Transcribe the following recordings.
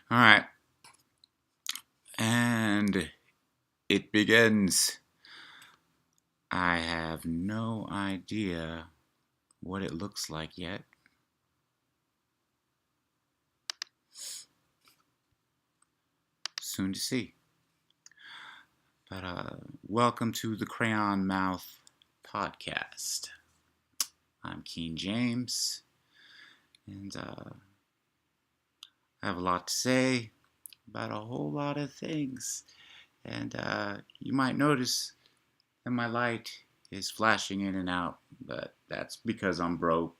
All right. And it begins. I have no idea what it looks like yet. Soon to see. But welcome to the Crayon Mouth podcast. I'm Keen James, and I have a lot to say about a whole lot of things. And you might notice that my light is flashing in and out, but that's because I'm broke,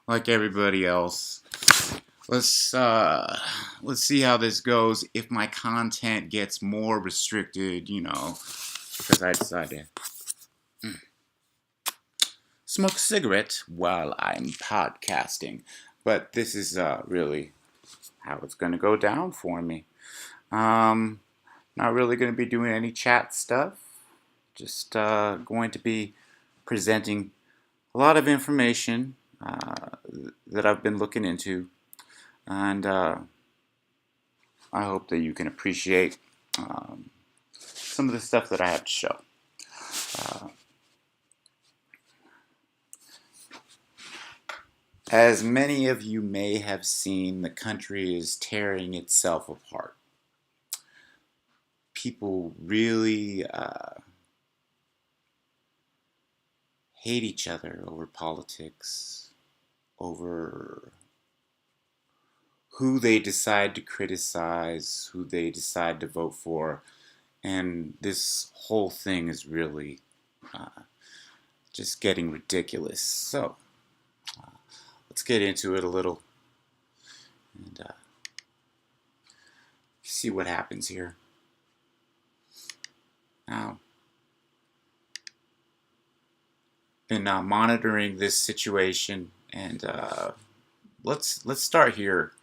like everybody else. Let's see how this goes. If my content gets more restricted, because I decided to smoke a cigarette while I'm podcasting. But this is really how it's going to go down for me. Not really going to be doing any chat stuff. Just going to be presenting a lot of information that I've been looking into. And I hope that you can appreciate some of the stuff that I have to show. As many of you may have seen, the country is tearing itself apart. People really hate each other over politics, over who they decide to criticize, who they decide to vote for, and this whole thing is really just getting ridiculous. So, let's get into it a little and see what happens here. Now, been monitoring this situation, and let's start here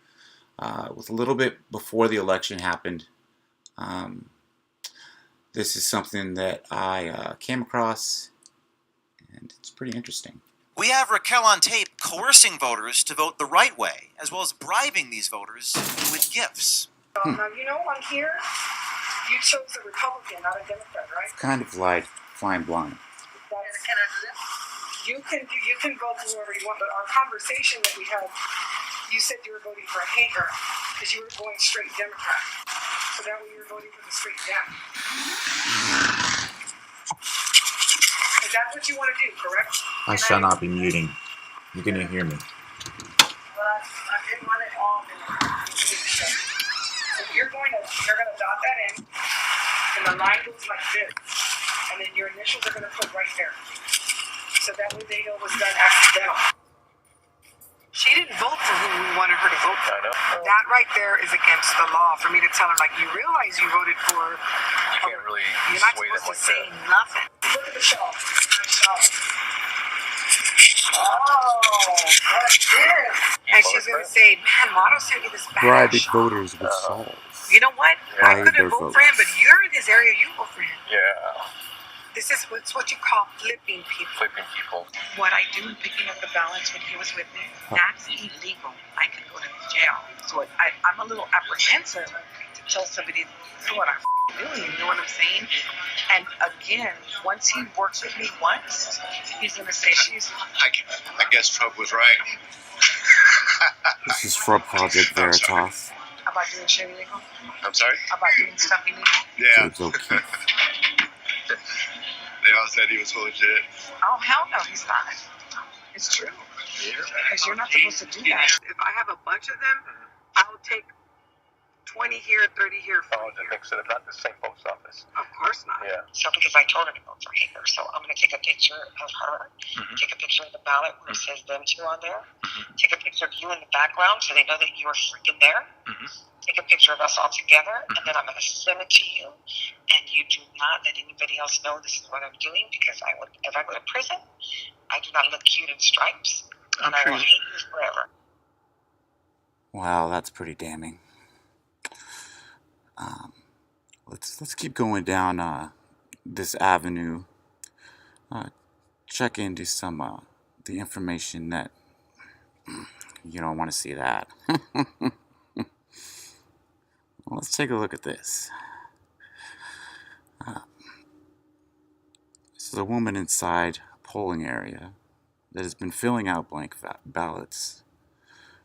with a little bit before the election happened. This is something that I came across, and it's pretty interesting. We have Raquel on tape coercing voters to vote the right way, as well as bribing these voters with gifts. Now, on here, you chose a Republican, not a Democrat, right? It's kind of like flying blind. You can vote for whoever you want, but our conversation that we had, you said you were voting for a hater because you were going straight Democrat. So that way you were voting for the straight Dem. Is that what you want to do, correct? I shall not be muting. You're going to hear me. Well, I didn't want it all in so you're going to dot that in, and the line goes like this, and then your initials are going to put right there. So that way they know it was done accidental. She didn't vote for who we wanted her to vote for. I know. That right there is against the law for me to tell her, you realize you voted for... You can't really You're not sway supposed them to like say that. nothing. Look at the shawl. Oh, what's this? And she's going to say, man, Motto sent me this bad Bribing shawl. voters with solves. You know what? Yeah. I couldn't vote for him, but you're in his area, you vote for him. Yeah, This is what you call flipping people. flipping people. What I do in picking up the balance when he was with me, that's illegal. I can go to jail. So I'm a little apprehensive to tell somebody, this is what I'm doing, you know what I'm saying? And again, once he works with me once, he's going to say, I guess Trump was right. This is from Project Veritas. about doing shit illegal, I'm sorry? about doing stuff illegal. Yeah. It's okay. They all said he was full of shit. Oh, hell no, he's not. It's true. Because you're not supposed to do that. If I have a bunch of them, I'll take 20 here, 30 here. Oh, to mix it up, not the same post office. Of course not. Yeah. So because I told her to vote for Hager, so I'm going to take a picture of her, take a picture of the ballot where it says them two on there, take a picture of you in the background so they know that you are freaking there, take a picture of us all together, and then I'm going to send it to you, and you do not let anybody else know this is what I'm doing, because if I go to prison, I do not look cute in stripes, and I will hate you forever. Wow, that's pretty damning. Let's keep going down this avenue. Check into some the information that you don't want to see that. Well, let's take a look at this. This is a woman inside a polling area that has been filling out blank ballots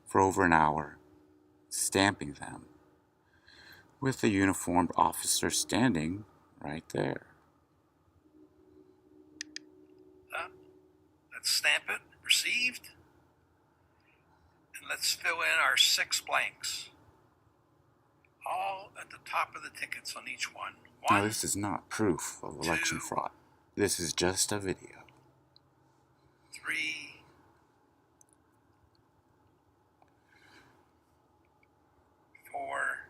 for over an hour, stamping them, with a uniformed officer standing right there. Let's stamp it, received, and let's fill in our 6 blanks. All at the top of the tickets on each one. Now, this is not proof of election fraud. This is just a video. 3, 4,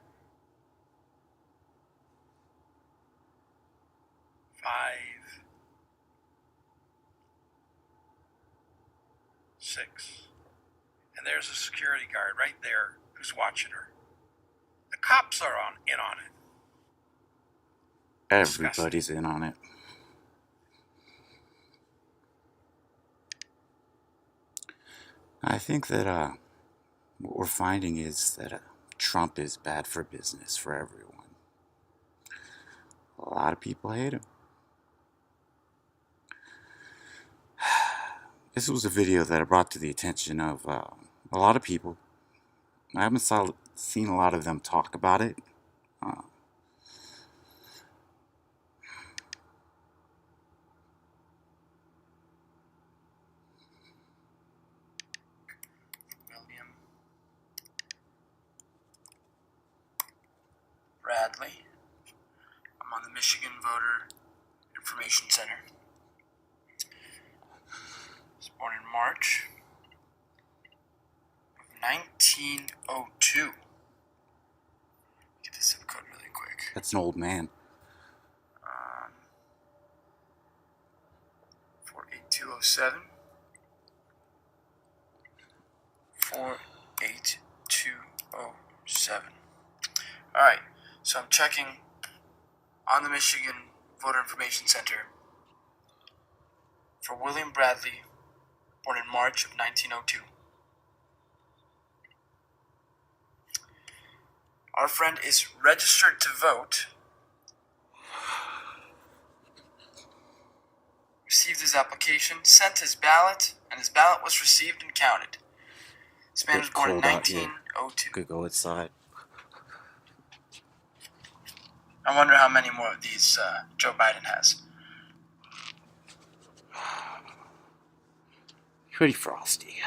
5, 6. And there's a security guard right there who's watching her. The cops are in on it. Everybody's in on it. I think that what we're finding is that Trump is bad for business for everyone. A lot of people hate him. This was a video that I brought to the attention of a lot of people. I haven't seen a lot of them talk about it. William Bradley. I'm on the Michigan Voter Information Center. I was born in March of 1902. Get the zip code really quick. That's an old man. 48207. 48207. Alright, so I'm checking on the Michigan Voter Information Center for William Bradley, born in March of 1902. Our friend is registered to vote, received his application, sent his ballot, and his ballot was received and counted. This man was born in 1902. Could go outside. I wonder how many more of these Joe Biden has. Pretty frosty.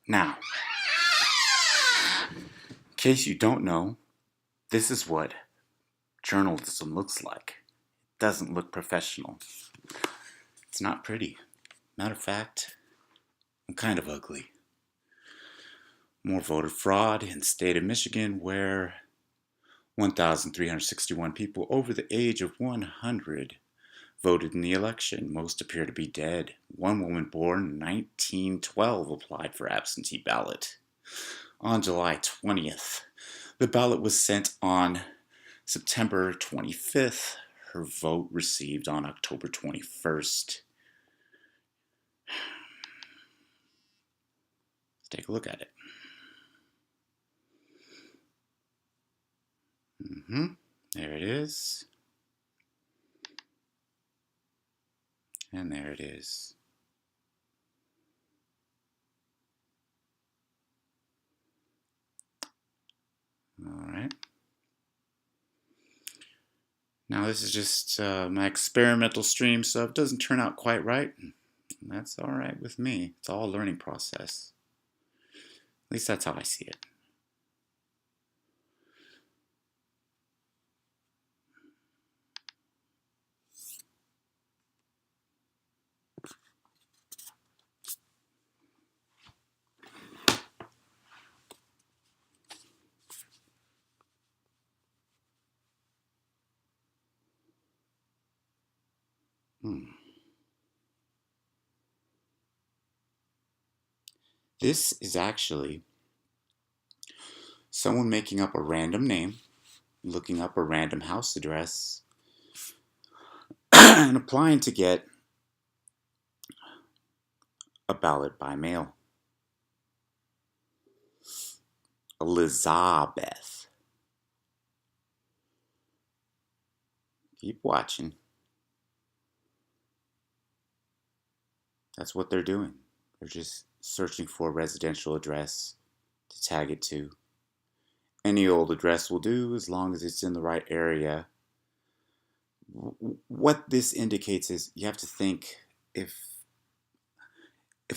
Now, in case you don't know, this is what journalism looks like. It doesn't look professional. It's not pretty. Matter of fact, I'm kind of ugly. More voter fraud in the state of Michigan, where 1,361 people over the age of 100 voted in the election. Most appear to be dead. One woman born in 1912 applied for absentee ballot. On July 20th, the ballot was sent on September 25th. Her vote received on October 21st. Let's take a look at it. There it is. And there it is. All right. Now this is just my experimental stream, so if it doesn't turn out quite right, that's all right with me. It's all a learning process. At least that's how I see it. This is actually someone making up a random name, looking up a random house address, and applying to get a ballot by mail. Elizabeth. Keep watching. That's what they're doing. They're just searching for a residential address to tag it to. Any old address will do as long as it's in the right area. What this indicates is you have to think if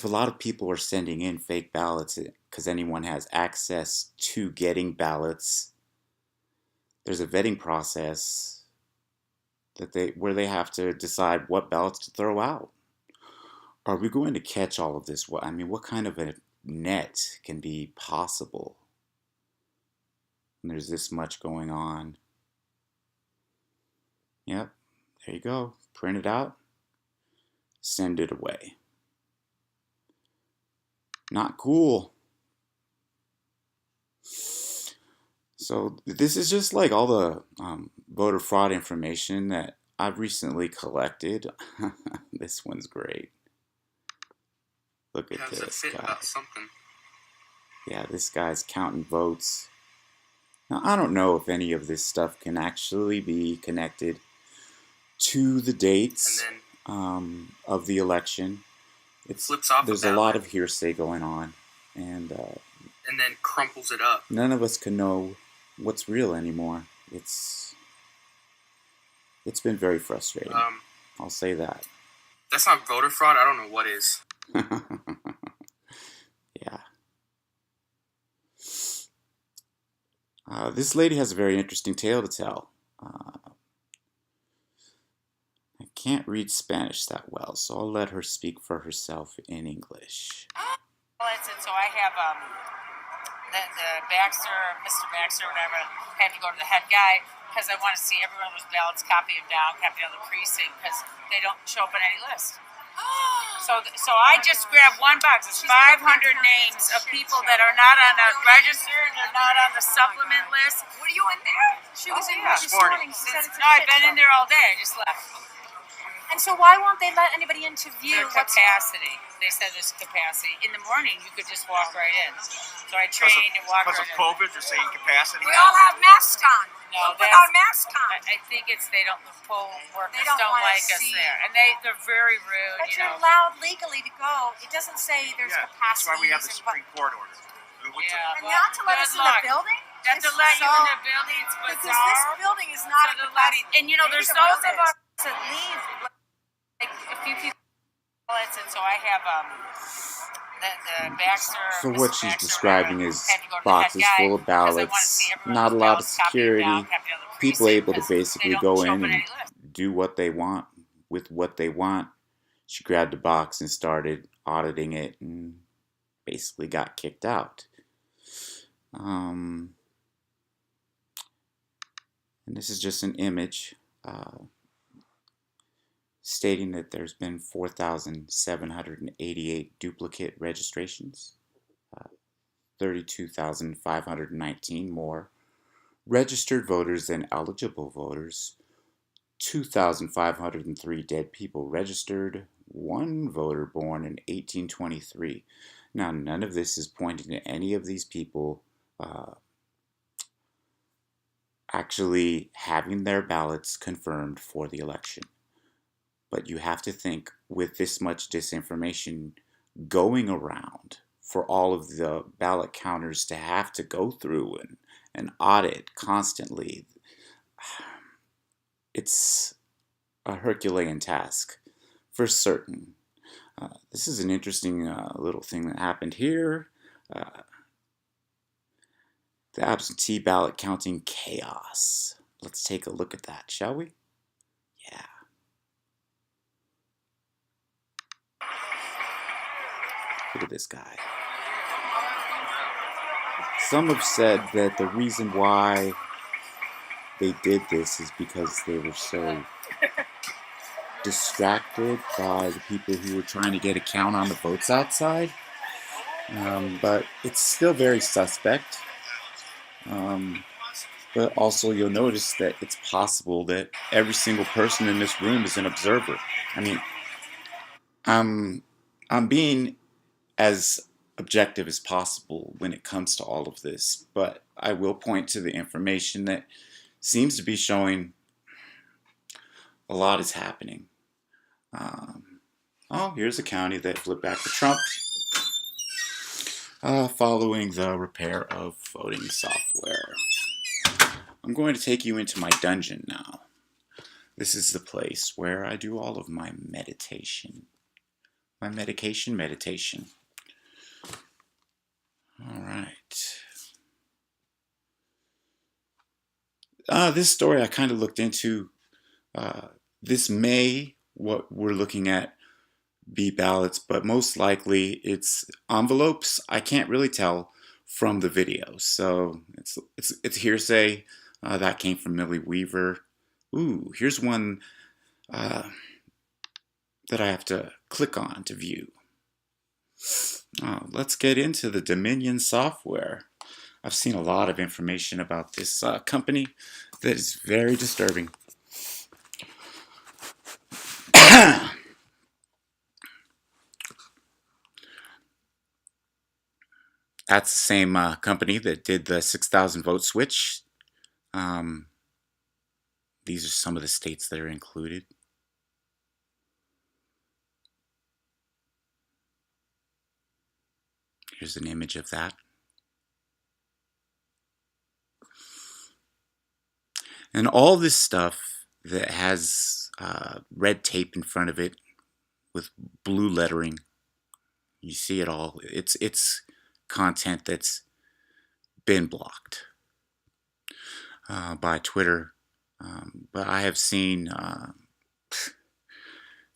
a lot of people are sending in fake ballots because anyone has access to getting ballots, there's a vetting process where they have to decide what ballots to throw out. Are we going to catch all of this? I mean, what kind of a net can be possible when there's this much going on? Yep, there you go. Print it out, send it away. Not cool. So this is just like all the voter fraud information that I've recently collected. This one's great. Look at this guy. Yeah, this guy's counting votes. Now, I don't know if any of this stuff can actually be connected to the dates of the election. There's a lot of hearsay going on, and then crumples it up. None of us can know what's real anymore. It's been very frustrating. I'll say that. That's not voter fraud. I don't know what is. Yeah. This lady has a very interesting tale to tell. I can't read Spanish that well, so I'll let her speak for herself in English. And so I have the Baxter, Mr. Baxter, whatever, had to go to the head guy because I want to see every one of those ballots, copy them down the precinct because they don't show up on any list. So I just grabbed one box. It's 500 names of people that are not on the register, they're not on the supplement list. Were you in there? She was in there this morning. No, I've been in there all day. I just left. And so why won't they let anybody in to view Their capacity. They said there's capacity. In the morning, you could just walk right in. So I trained and walked right in. Because of COVID, they're saying capacity. We all have masks on. No, we'll put our masks on. I think it's the poll workers They don't like us see there. And they're very rude. But you're allowed legally to go. It doesn't say there's capacity. That's why we have the Supreme Court order. And not to let us in the building? Not to let you in the building. It's bizarre. Because this building is not a capacity. And there's those of us that leave. Like a few people, and so I have the Baxter. So what she's describing is boxes full of ballots, not a lot of security, people able to basically go in and do what they want with what they want. She grabbed a box and started auditing it and basically got kicked out. And this is just an image stating that there's been 4,788 duplicate registrations, 32,519 more registered voters than eligible voters, 2,503 dead people registered, 1 voter born in 1823. Now, none of this is pointing to any of these people actually having their ballots confirmed for the election. But you have to think, with this much disinformation going around, for all of the ballot counters to have to go through and audit constantly, it's a Herculean task for certain. This is an interesting little thing that happened here. The absentee ballot counting chaos. Let's take a look at that, shall we? Yeah. Look at this guy. Some have said that the reason why they did this is because they were so distracted by the people who were trying to get a count on the votes outside. But it's still very suspect. But also you'll notice that it's possible that every single person in this room is an observer. I mean, I'm I'm being as objective as possible when it comes to all of this, but I will point to the information that seems to be showing a lot is happening. Oh, here's a county that flipped back to Trump following the repair of voting software. I'm going to take you into my dungeon now. This is the place where I do all of my meditation. My meditation. Alright. This story I kind of looked into. This may, what we're looking at, be ballots, but most likely it's envelopes. I can't really tell from the video, so it's hearsay. That came from Millie Weaver. Ooh, here's one that I have to click on to view. Let's get into the Dominion software. I've seen a lot of information about this company that is very disturbing. That's the same company that did the 6,000 vote switch. These are some of the states that are included. Here's an image of that. And all this stuff that has red tape in front of it with blue lettering, you see it all. It's content that's been blocked by Twitter. But I have seen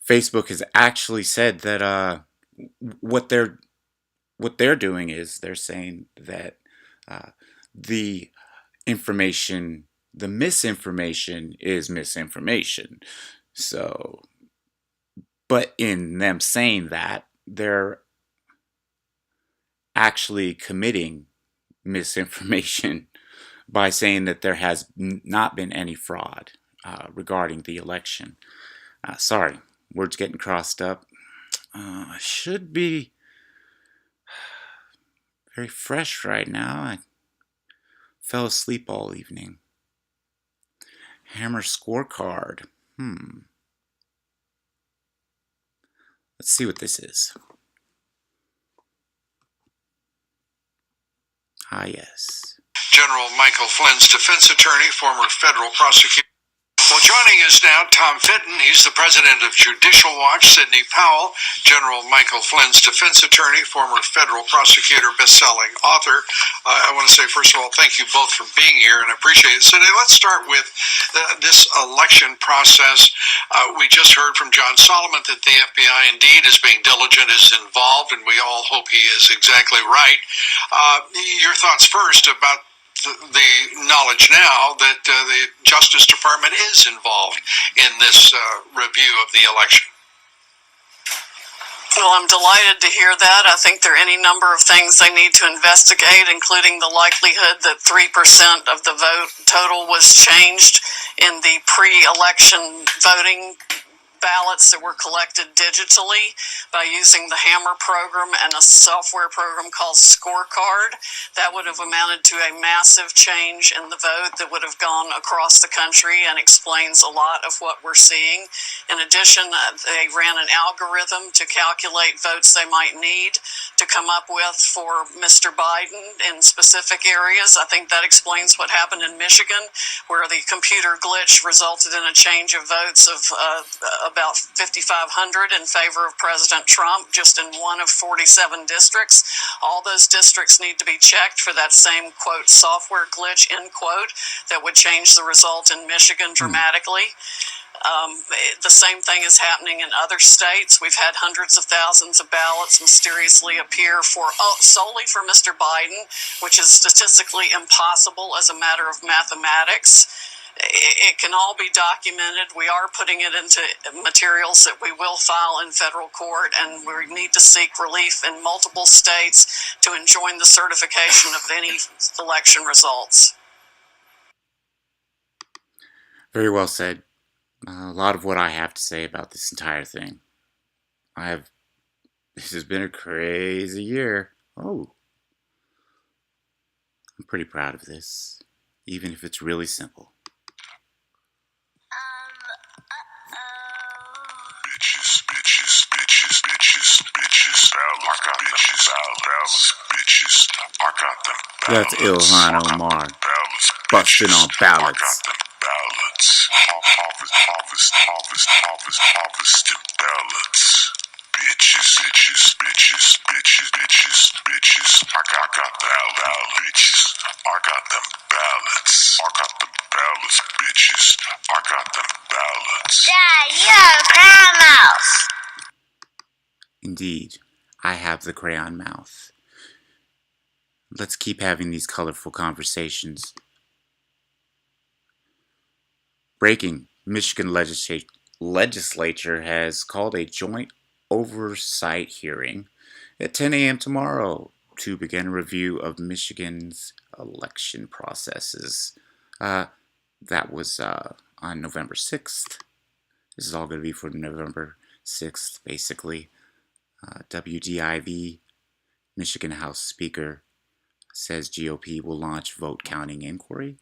Facebook has actually said that what they're doing is they're saying that the misinformation is misinformation. So, but in them saying that, they're actually committing misinformation by saying that there has not been any fraud regarding the election. Sorry, words getting crossed up. I should be very fresh right now. I fell asleep all evening. Hammer scorecard. Let's see what this is. Ah, yes. General Michael Flynn's defense attorney, former federal prosecutor. Well, joining us now, Tom Fitton. He's the president of Judicial Watch. Sidney Powell, General Michael Flynn's defense attorney, former federal prosecutor, best-selling author. I want to say, first of all, thank you both for being here, and I appreciate it. Sidney, let's start with this election process. We just heard from John Solomon that the FBI indeed is being diligent, is involved, and we all hope he is exactly right. Your thoughts first about the knowledge now that the Justice Department is involved in this review of the election. Well, I'm delighted to hear that. I think there are any number of things they need to investigate, including the likelihood that 3% of the vote total was changed in the pre-election voting ballots that were collected digitally by using the Hammer program and a software program called Scorecard. That would have amounted to a massive change in the vote that would have gone across the country and explains a lot of what we're seeing. In addition, they ran an algorithm to calculate votes they might need to come up with for Mr. Biden in specific areas. I think that explains what happened in Michigan, where the computer glitch resulted in a change of votes of about 5,500 in favor of President Trump, just in one of 47 districts. All those districts need to be checked for that same, quote, software glitch, end quote, that would change the result in Michigan dramatically. The same thing is happening in other states. We've had hundreds of thousands of ballots mysteriously appear solely for Mr. Biden, which is statistically impossible as a matter of mathematics. It can all be documented. We are putting it into materials that we will file in federal court, and we need to seek relief in multiple states to enjoin the certification of any election results. Very well said. A lot of what I have to say about this entire thing. This has been a crazy year. Oh, I'm pretty proud of this, even if it's really simple. Bitches, bitches, bitches, bitches, bitches. I got bitches, ballots, bitches. I got them That's ballots. Ilhan Omar Ballots, busting bitches. on I ballots. got them ballots. Harvest, harvest, harvest, harvest, harvested ballots. Bitches, bitches, bitches, bitches, bitches, bitches. I got ballot, bitches. I got them ballots. I got the ballots, bitches. I got them ballots. Dad, you have a crown mouse. Indeed, I have the crayon mouth. Let's keep having these colorful conversations. Breaking. Michigan legislature has called a joint oversight hearing at 10 a.m. tomorrow to begin a review of Michigan's election processes. That was on November 6th. This is all going to be for November 6th, basically. WDIV, Michigan House Speaker, says GOP will launch vote counting inquiry.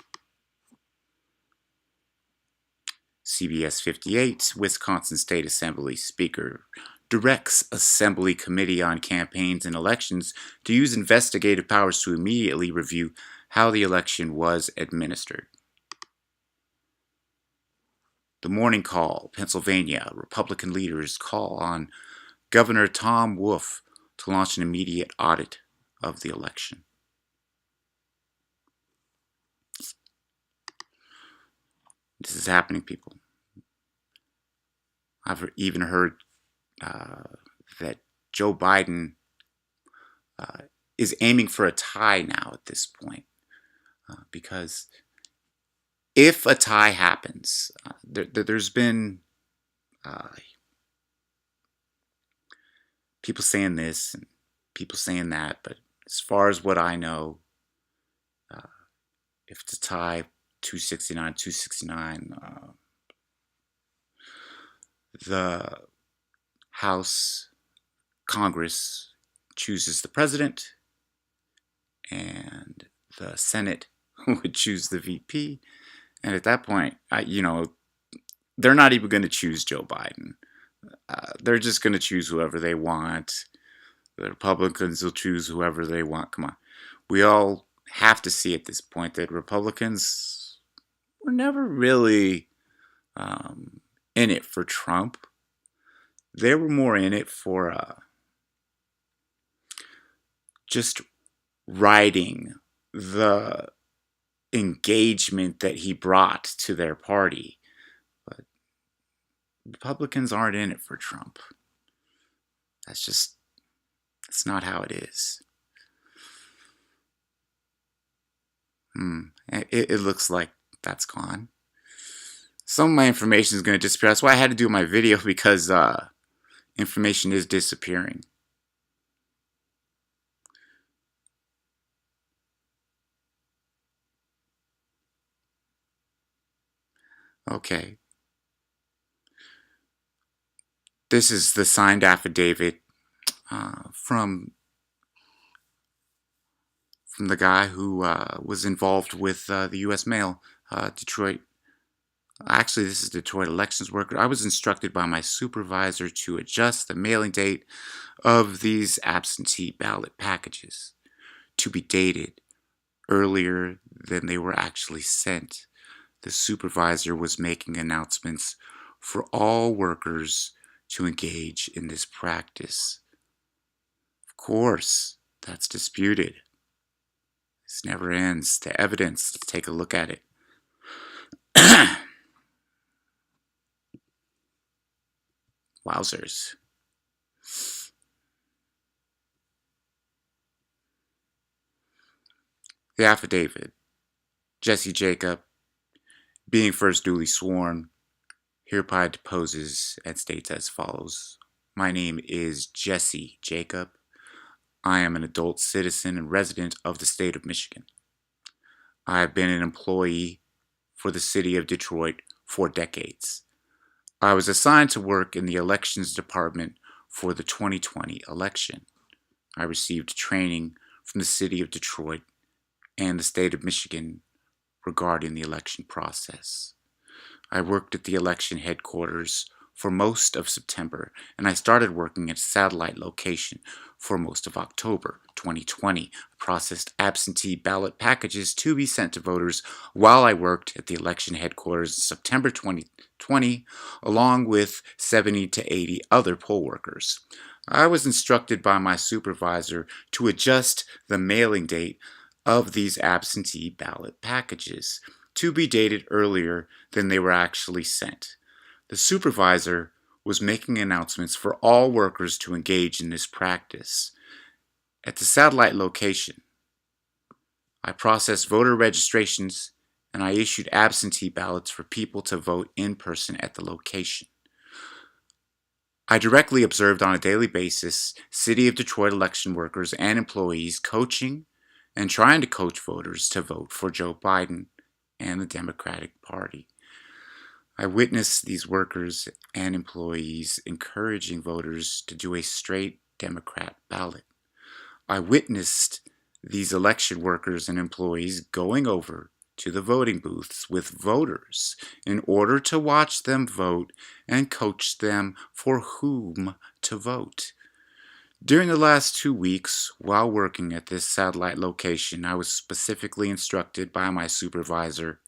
CBS 58, Wisconsin State Assembly Speaker directs Assembly Committee on Campaigns and Elections to use investigative powers to immediately review how the election was administered. The Morning Call, Pennsylvania, Republican leaders call on Governor Tom Wolf to launch an immediate audit of the election. This is happening, people. I've even heard that Joe Biden is aiming for a tie now at this point. Because if a tie happens, there's been people saying this and people saying that, but as far as what I know, if it's a tie, 269, the House, Congress chooses the president, and the Senate would choose the VP. And at that point, they're not even going to choose Joe Biden. They're just going to choose whoever they want. The Republicans will choose whoever they want. Come on. We all have to see at this point that Republicans were never really in it for Trump. They were more in it for just riding the engagement that he brought to their party. But Republicans aren't in it for Trump. That's not how it is. It looks like that's gone. Some of my information is going to disappear. That's why I had to do my video, because information is disappearing. Okay. This is the signed affidavit from the guy who was involved with the U.S. Mail, Detroit. Actually, this is Detroit elections worker. I was instructed by my supervisor to adjust the mailing date of these absentee ballot packages to be dated earlier than they were actually sent. The supervisor was making announcements for all workers to engage in this practice. Of course, that's disputed. This never ends. The evidence, let's take a look at it. Wowzers. The affidavit. Jesse Jacob, being first duly sworn, hereby deposes and states as follows. My name is Jesse Jacob. I am an adult citizen and resident of the state of Michigan. I have been an employee for the city of Detroit for decades. I was assigned to work in the elections department for the 2020 election. I received training from the city of Detroit and the state of Michigan regarding the election process. I worked at the election headquarters for most of September, and I started working at a satellite location for most of October 2020. I processed absentee ballot packages to be sent to voters while I worked at the election headquarters in September 2020, along with 70 to 80 other poll workers. I was instructed by my supervisor to adjust the mailing date of these absentee ballot packages to be dated earlier than they were actually sent. The supervisor was making announcements for all workers to engage in this practice. At the satellite location, I processed voter registrations and I issued absentee ballots for people to vote in person at the location. I directly observed on a daily basis City of Detroit election workers and employees coaching and trying to coach voters to vote for Joe Biden and the Democratic Party. I witnessed these workers and employees encouraging voters to do a straight Democrat ballot. I witnessed these election workers and employees going over to the voting booths with voters in order to watch them vote and coach them for whom to vote. During the last 2 weeks, while working at this satellite location, I was specifically instructed by my supervisor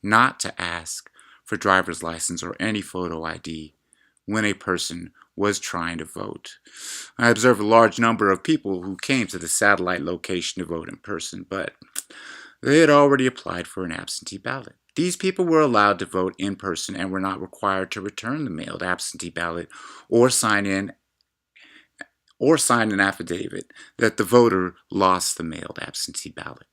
not to ask for driver's license or any photo ID when a person was trying to vote. I observed a large number of people who came to the satellite location to vote in person, but they had already applied for an absentee ballot. These people were allowed to vote in person and were not required to return the mailed absentee ballot or sign an affidavit that the voter lost the mailed absentee ballot.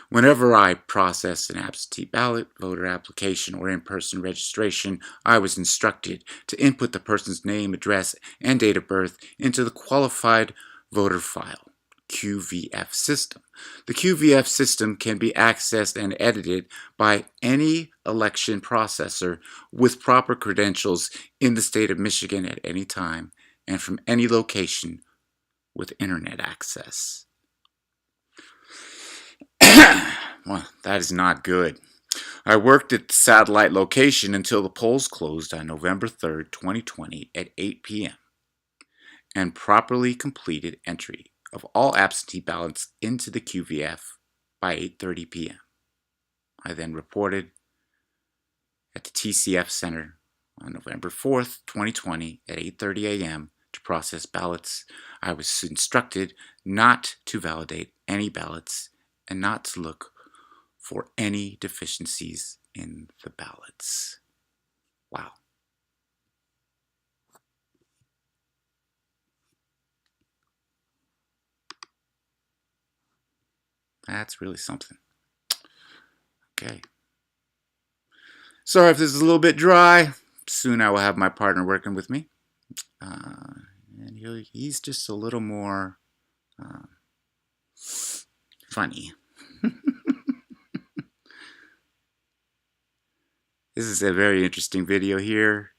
Whenever I processed an absentee ballot, voter application, or in-person registration, I was instructed to input the person's name, address, and date of birth into the Qualified Voter File, QVF system. The QVF system can be accessed and edited by any election processor with proper credentials in the state of Michigan at any time and from any location with internet access. Well, that is not good. I worked at the satellite location until the polls closed on November 3rd, 2020 at 8 p.m. and properly completed entry of all absentee ballots into the QVF by 8:30 p.m. I then reported at the TCF Center on November 4th, 2020 at 8:30 a.m. to process ballots. I was instructed not to validate any ballots and not to look for any deficiencies in the ballots. Wow. That's really something. Okay. Sorry if this is a little bit dry. Soon I will have my partner working with me. And he's just a little more funny. This is a very interesting video here.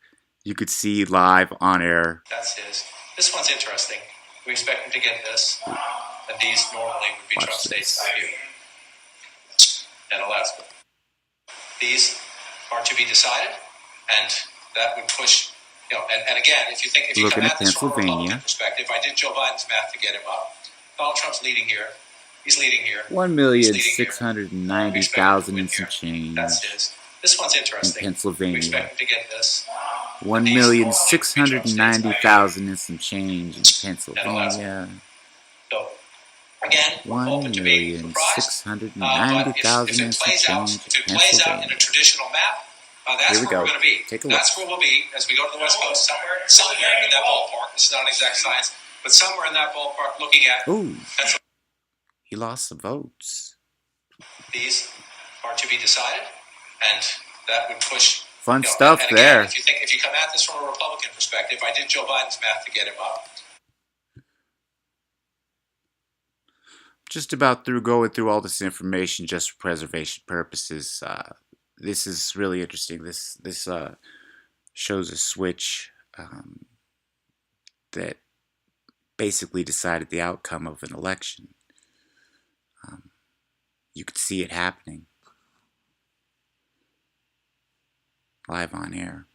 You could see live on air. That's his. This one's interesting. We expect him to get this. And these normally would be Trump states, not here. And Alaska. These are to be decided, and that would push, and again, if you come at this from a Republican perspective, I did Joe Biden's math to get him up. Donald Trump's leading here. He's leading here. 1,690,000 and some change. That's his. This one's interesting. In Pennsylvania. We expect him to get this. 1,690,000 and some change in Pennsylvania. So, again, 1,690,000 and some change if it plays out in a traditional map, that's where we're going to be. Take a look. That's where we'll be as we go to the West Coast, somewhere in that ballpark. This is not exact science, but somewhere in that ballpark, looking at. Ooh, he lost some votes. These are to be decided, and that would push. Fun stuff and again, there. If you come at this from a Republican perspective, I did Joe Biden's math to get him up. Just about through going through all this information just for preservation purposes. this is really interesting. This shows a switch that basically decided the outcome of an election. You could see it happening live on air.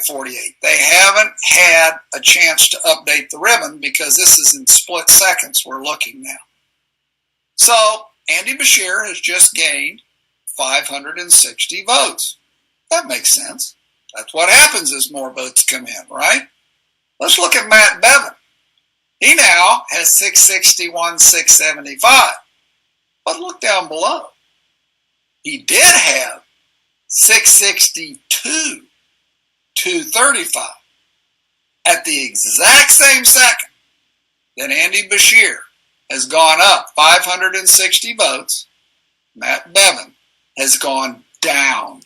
48. They haven't had a chance to update the ribbon because this is in split seconds we're looking now. So Andy Beshear has just gained 560 votes. That makes sense. That's what happens as more votes come in, right? Let's look at Matt Bevin. He now has 661, 675. But look down below. He did have 662, 235. At the exact same second that Andy Beshear has gone up 560 votes, Matt Bevin has gone down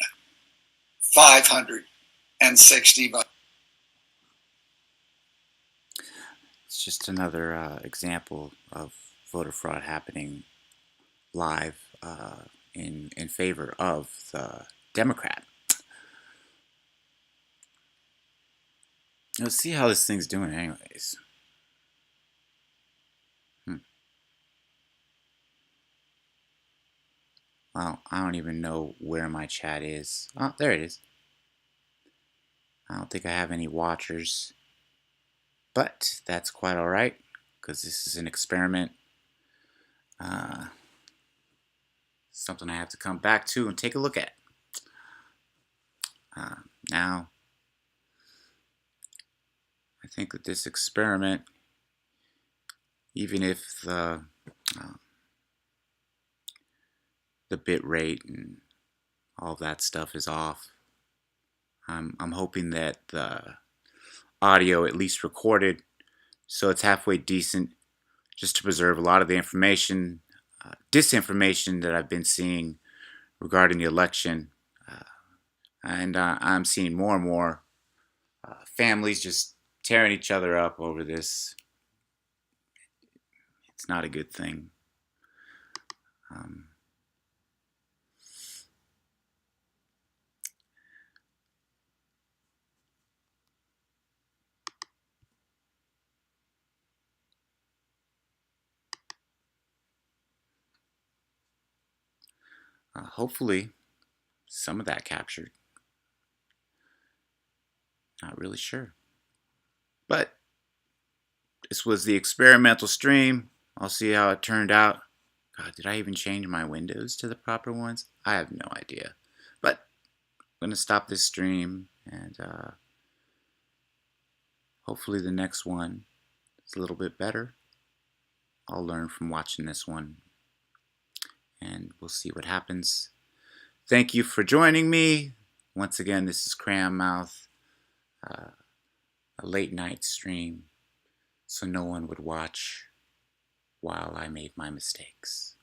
560 votes. It's just another example of voter fraud happening live in favor of the Democrat. Let's see how this thing's doing anyways. Well, I don't even know where my chat is. Oh, there it is. I don't think I have any watchers. But that's quite alright, because this is an experiment. Something I have to come back to and take a look at. Now, I think that this experiment, even if the bit rate and all that stuff is off, I'm hoping that the audio, at least recorded, so it's halfway decent, just to preserve a lot of the information, disinformation that I've been seeing regarding the election. And I'm seeing more and more families just tearing each other up over this. It's not a good thing. Hopefully, some of that captured. Not really sure. But this was the experimental stream. I'll see how it turned out. God, did I even change my windows to the proper ones? I have no idea. But I'm going to stop this stream, and hopefully the next one is a little bit better. I'll learn from watching this one, and we'll see what happens. Thank you for joining me. Once again, this is Crayon Mouth, a late night stream, so no one would watch while I made my mistakes.